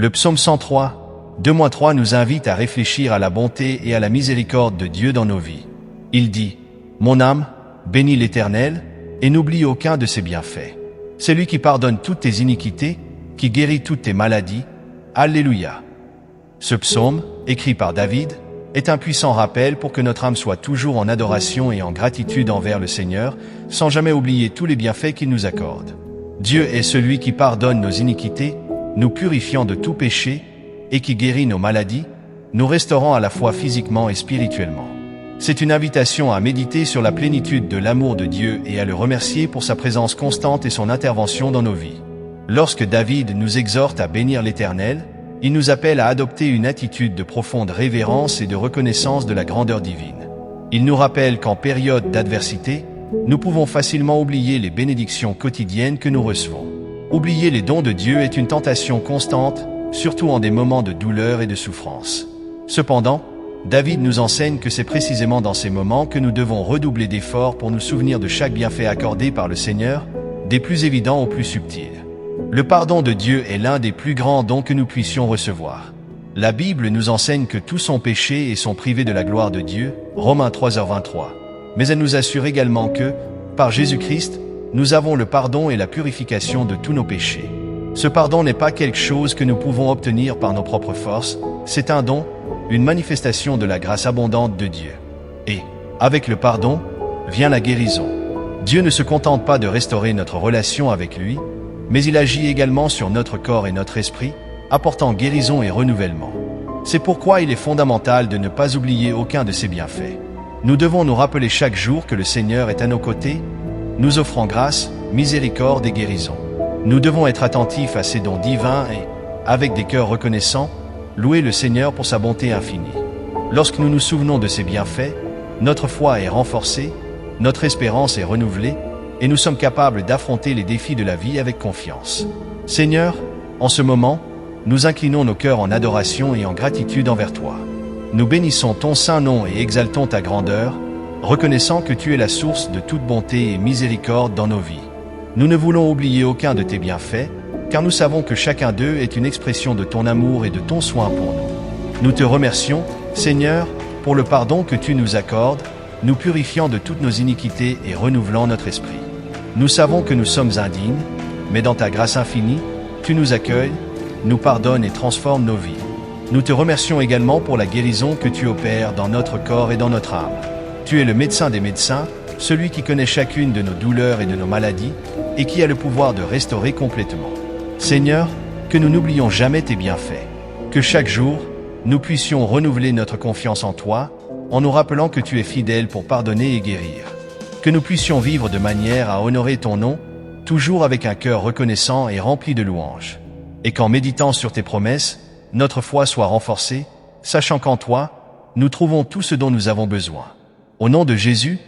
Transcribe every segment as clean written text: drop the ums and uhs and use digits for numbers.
Le psaume 103, 2-3 nous invite à réfléchir à la bonté et à la miséricorde de Dieu dans nos vies. Il dit, « Mon âme, bénis l'Éternel, et n'oublie aucun de ses bienfaits. C'est lui qui pardonne toutes tes iniquités, qui guérit toutes tes maladies. Alléluia. » Ce psaume, écrit par David, est un puissant rappel pour que notre âme soit toujours en adoration et en gratitude envers le Seigneur, sans jamais oublier tous les bienfaits qu'il nous accorde. Dieu est celui qui pardonne nos iniquités, nous purifiant de tout péché, et qui guérit nos maladies, nous restaurant à la fois physiquement et spirituellement. C'est une invitation à méditer sur la plénitude de l'amour de Dieu et à le remercier pour sa présence constante et son intervention dans nos vies. Lorsque David nous exhorte à bénir l'Éternel, il nous appelle à adopter une attitude de profonde révérence et de reconnaissance de la grandeur divine. Il nous rappelle qu'en période d'adversité, nous pouvons facilement oublier les bénédictions quotidiennes que nous recevons. Oublier les dons de Dieu est une tentation constante, surtout en des moments de douleur et de souffrance. Cependant, David nous enseigne que c'est précisément dans ces moments que nous devons redoubler d'efforts pour nous souvenir de chaque bienfait accordé par le Seigneur, des plus évidents aux plus subtils. Le pardon de Dieu est l'un des plus grands dons que nous puissions recevoir. La Bible nous enseigne que tous sont péchés et sont privés de la gloire de Dieu, Romains 3:23. Mais elle nous assure également que, par Jésus-Christ, nous avons le pardon et la purification de tous nos péchés. Ce pardon n'est pas quelque chose que nous pouvons obtenir par nos propres forces, c'est un don, une manifestation de la grâce abondante de Dieu. Et, avec le pardon, vient la guérison. Dieu ne se contente pas de restaurer notre relation avec lui, mais il agit également sur notre corps et notre esprit, apportant guérison et renouvellement. C'est pourquoi il est fondamental de ne pas oublier aucun de ses bienfaits. Nous devons nous rappeler chaque jour que le Seigneur est à nos côtés, nous offrant grâce, miséricorde et guérison. Nous devons être attentifs à ses dons divins et, avec des cœurs reconnaissants, louer le Seigneur pour sa bonté infinie. Lorsque nous nous souvenons de ses bienfaits, notre foi est renforcée, notre espérance est renouvelée, et nous sommes capables d'affronter les défis de la vie avec confiance. Seigneur, en ce moment, nous inclinons nos cœurs en adoration et en gratitude envers toi. Nous bénissons ton saint nom et exaltons ta grandeur, reconnaissant que tu es la source de toute bonté et miséricorde dans nos vies. Nous ne voulons oublier aucun de tes bienfaits, car nous savons que chacun d'eux est une expression de ton amour et de ton soin pour nous. Nous te remercions, Seigneur, pour le pardon que tu nous accordes, nous purifiant de toutes nos iniquités et renouvelant notre esprit. Nous savons que nous sommes indignes, mais dans ta grâce infinie, tu nous accueilles, nous pardonnes et transformes nos vies. Nous te remercions également pour la guérison que tu opères dans notre corps et dans notre âme. Tu es le médecin des médecins, celui qui connaît chacune de nos douleurs et de nos maladies, et qui a le pouvoir de restaurer complètement. Seigneur, que nous n'oublions jamais tes bienfaits. Que chaque jour, nous puissions renouveler notre confiance en toi, en nous rappelant que tu es fidèle pour pardonner et guérir. Que nous puissions vivre de manière à honorer ton nom, toujours avec un cœur reconnaissant et rempli de louanges. Et qu'en méditant sur tes promesses, notre foi soit renforcée, sachant qu'en toi, nous trouvons tout ce dont nous avons besoin. Au nom de Jésus,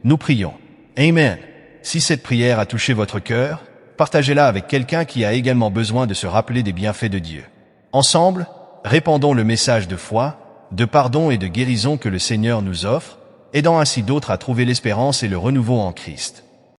nous prions. Amen. Si cette prière a touché votre cœur, partagez-la avec quelqu'un qui a également besoin de se rappeler des bienfaits de Dieu. Ensemble, répandons le message de foi, de pardon et de guérison que le Seigneur nous offre, aidant ainsi d'autres à trouver l'espérance et le renouveau en Christ.